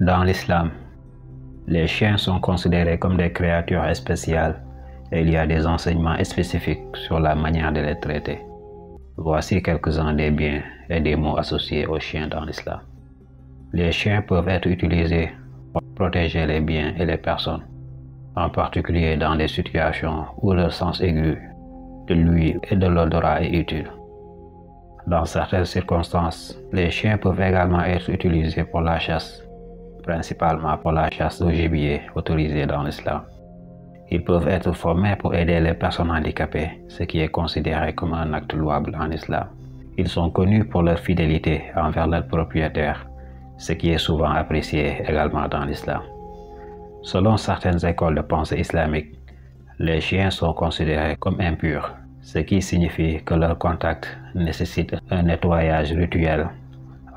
Dans l'islam, les chiens sont considérés comme des créatures spéciales et il y a des enseignements spécifiques sur la manière de les traiter. Voici quelques-uns des biens et des mots associés aux chiens dans l'islam. Les chiens peuvent être utilisés pour protéger les biens et les personnes, en particulier dans des situations où leur sens aigu de l'ouïe et de l'odorat est utile. Dans certaines circonstances, les chiens peuvent également être utilisés pour la chasse, principalement pour la chasse au gibier autorisée dans l'islam. Ils peuvent être formés pour aider les personnes handicapées, ce qui est considéré comme un acte louable en islam. Ils sont connus pour leur fidélité envers leurs propriétaires, ce qui est souvent apprécié également dans l'islam. Selon certaines écoles de pensée islamique, les chiens sont considérés comme impurs, ce qui signifie que leur contact nécessite un nettoyage rituel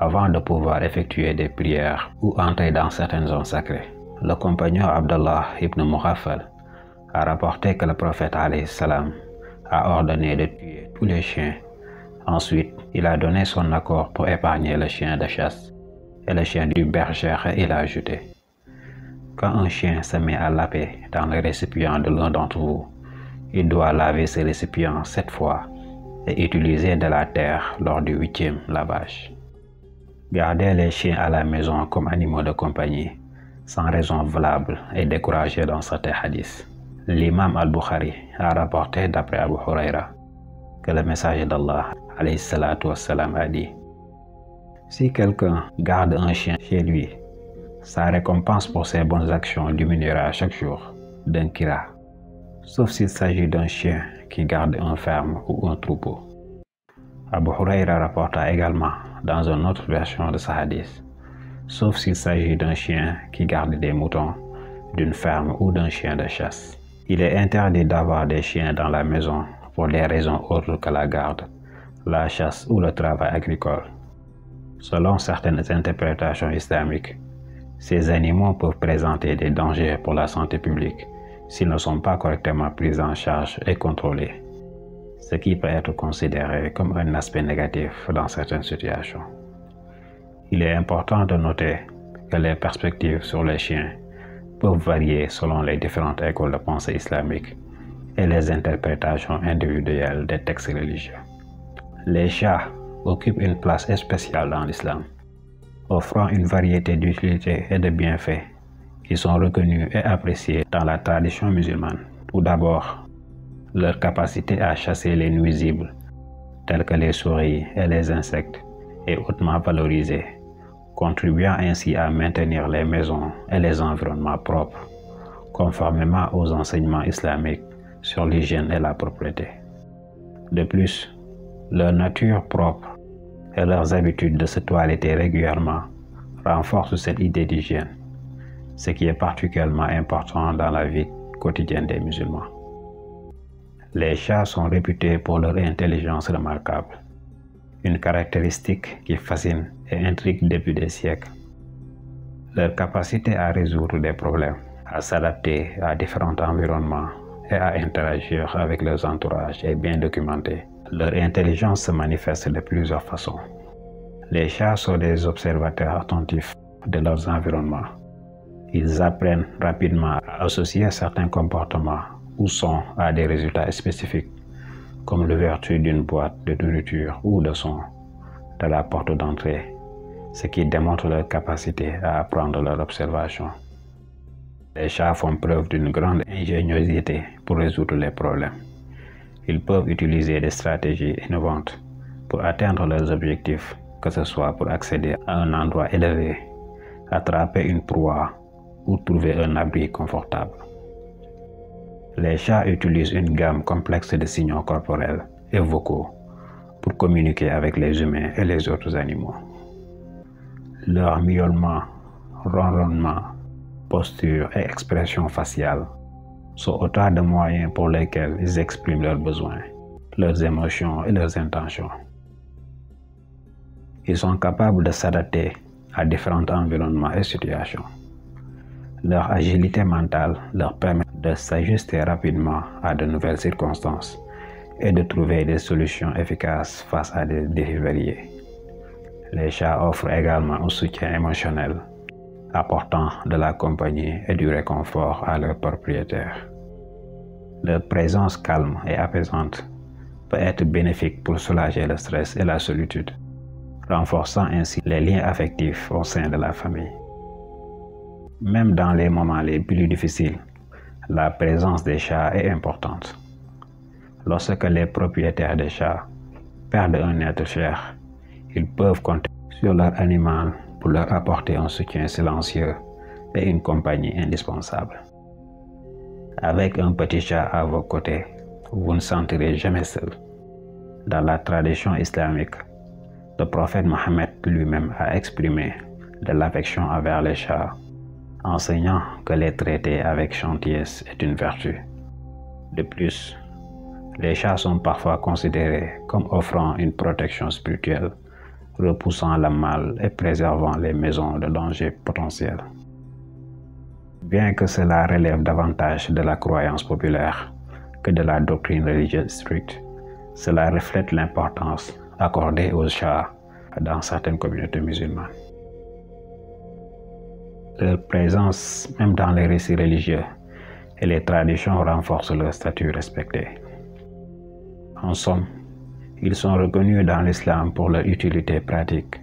avant de pouvoir effectuer des prières ou entrer dans certaines zones sacrées. Le compagnon Abdallah ibn Mughaffal a rapporté que le prophète alayhi salam a ordonné de tuer tous les chiens. Ensuite, il a donné son accord pour épargner le chien de chasse et le chien du berger et il a ajouté: quand un chien se met à laper dans le récipient de l'un d'entre vous, il doit laver ce récipient 7 fois et utiliser de la terre lors du 8e lavage. Garder les chiens à la maison comme animaux de compagnie, sans raison valable, est découragé dans certains hadiths. L'imam al-Bukhari a rapporté d'après Abu Huraira que le messager d'Allah alayhi salatu wassalam a dit: si quelqu'un garde un chien chez lui, sa récompense pour ses bonnes actions diminuera chaque jour d'un kira, sauf s'il s'agit d'un chien qui garde un ferme ou un troupeau. Abu Huraira rapporta également dans une autre version de ce hadith: sauf s'il s'agit d'un chien qui garde des moutons, d'une ferme ou d'un chien de chasse. Il est interdit d'avoir des chiens dans la maison pour des raisons autres que la garde, la chasse ou le travail agricole. Selon certaines interprétations islamiques, ces animaux peuvent présenter des dangers pour la santé publique s'ils ne sont pas correctement pris en charge et contrôlés, ce qui peut être considéré comme un aspect négatif dans certaines situations. Il est important de noter que les perspectives sur les chiens peuvent varier selon les différentes écoles de pensée islamiques et les interprétations individuelles des textes religieux. Les chats occupent une place spéciale dans l'islam, offrant une variété d'utilités et de bienfaits qui sont reconnus et appréciés dans la tradition musulmane. Tout d'abord, leur capacité à chasser les nuisibles, tels que les souris et les insectes, est hautement valorisée, contribuant ainsi à maintenir les maisons et les environnements propres, conformément aux enseignements islamiques sur l'hygiène et la propreté. De plus, leur nature propre et leurs habitudes de se toiletter régulièrement renforcent cette idée d'hygiène, ce qui est particulièrement important dans la vie quotidienne des musulmans. Les chats sont réputés pour leur intelligence remarquable, une caractéristique qui fascine et intrigue depuis des siècles. Leur capacité à résoudre des problèmes, à s'adapter à différents environnements et à interagir avec leurs entourages est bien documentée. Leur intelligence se manifeste de plusieurs façons. Les chats sont des observateurs attentifs de leurs environnements. Ils apprennent rapidement à associer certains comportements ou sons à des résultats spécifiques, comme l'ouverture d'une boîte de nourriture ou de son de la porte d'entrée, ce qui démontre leur capacité à apprendre leur observation. Les chats font preuve d'une grande ingéniosité pour résoudre les problèmes. Ils peuvent utiliser des stratégies innovantes pour atteindre leurs objectifs, que ce soit pour accéder à un endroit élevé, attraper une proie ou trouver un abri confortable. Les chats utilisent une gamme complexe de signaux corporels et vocaux pour communiquer avec les humains et les autres animaux. Leur miaulement, ronronnement, posture et expression faciale sont autant de moyens pour lesquels ils expriment leurs besoins, leurs émotions et leurs intentions. Ils sont capables de s'adapter à différents environnements et situations. Leur agilité mentale leur permet de s'ajuster rapidement à de nouvelles circonstances et de trouver des solutions efficaces face à des défis variés. Les chats offrent également un soutien émotionnel apportant de la compagnie et du réconfort à leurs propriétaires. Leur présence calme et apaisante peut être bénéfique pour soulager le stress et la solitude, renforçant ainsi les liens affectifs au sein de la famille. Même dans les moments les plus difficiles, la présence des chats est importante. Lorsque les propriétaires des chats perdent un être cher, ils peuvent compter sur leur animal pour leur apporter un soutien silencieux et une compagnie indispensable. Avec un petit chat à vos côtés, vous ne sentirez jamais seul. Dans la tradition islamique, le prophète Mohammed lui-même a exprimé de l'affection envers les chats, enseignant que les traiter avec gentillesse est une vertu. De plus, les chats sont parfois considérés comme offrant une protection spirituelle, repoussant le mal et préservant les maisons de dangers potentiels. Bien que cela relève davantage de la croyance populaire que de la doctrine religieuse stricte, cela reflète l'importance accordée aux chats dans certaines communautés musulmanes. Leur présence, même dans les récits religieux et les traditions, renforce leur statut respecté. En somme, ils sont reconnus dans l'islam pour leur utilité pratique,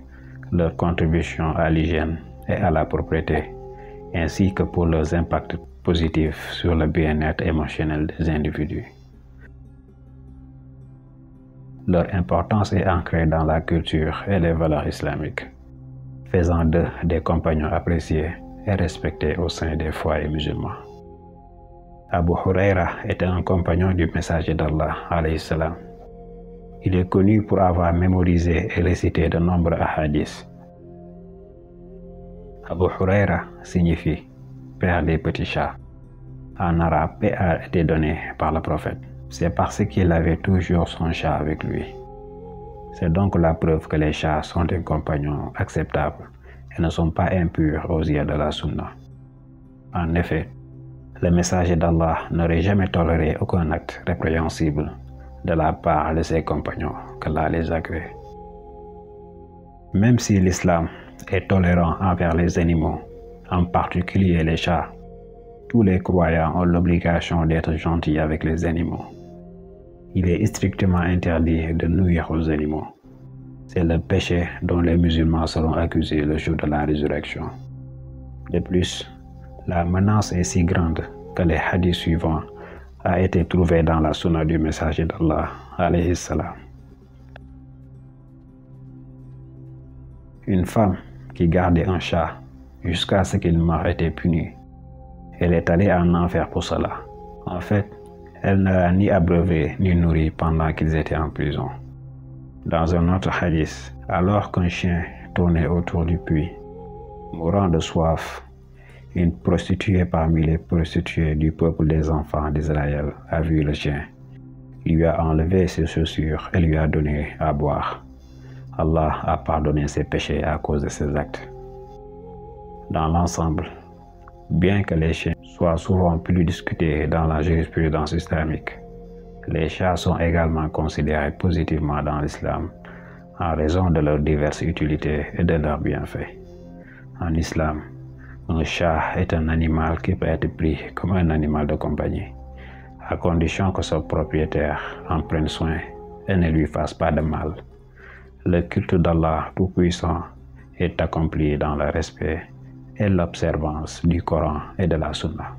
leur contribution à l'hygiène et à la propreté, ainsi que pour leurs impacts positifs sur le bien-être émotionnel des individus. Leur importance est ancrée dans la culture et les valeurs islamiques, faisant d'eux des compagnons appréciés et respectés au sein des foyers musulmans. Abu Huraira était un compagnon du messager d'Allah, alayhi salam. Il est connu pour avoir mémorisé et récité de nombreux hadiths. Abu Huraira signifie « père des petits chats ». En arabe, paix a été donné par le prophète. C'est parce qu'il avait toujours son chat avec lui. C'est donc la preuve que les chats sont des compagnons acceptables et ne sont pas impurs aux yeux de la sunna. En effet, le messager d'Allah n'aurait jamais toléré aucun acte répréhensible de la part de ses compagnons, qu'Allah les agrée. Même si l'islam est tolérant envers les animaux, en particulier les chats, tous les croyants ont l'obligation d'être gentils avec les animaux. Il est strictement interdit de nuire aux animaux. C'est le péché dont les musulmans seront accusés le jour de la résurrection. De plus, la menace est si grande que les hadiths suivants a été trouvé dans la sunna du messager d'Allah, alayhi salam. Une femme qui gardait un chat jusqu'à ce qu'il meure était punie. Elle est allée en enfer pour cela. En fait, elle ne l'a ni abreuvé ni nourri pendant qu'ils étaient en prison. Dans un autre hadith, alors qu'un chien tournait autour du puits, mourant de soif, une prostituée parmi les prostituées du peuple des enfants d'Israël a vu le chien, lui a enlevé ses chaussures et lui a donné à boire. Allah a pardonné ses péchés à cause de ses actes. Dans l'ensemble, bien que les chiens soient souvent plus discutés dans la jurisprudence islamique, les chats sont également considérés positivement dans l'islam en raison de leurs diverses utilités et de leurs bienfaits. En islam, un chat est un animal qui peut être pris comme un animal de compagnie, à condition que son propriétaire en prenne soin et ne lui fasse pas de mal. Le culte d'Allah Tout-Puissant est accompli dans le respect et l'observance du Coran et de la Sunna.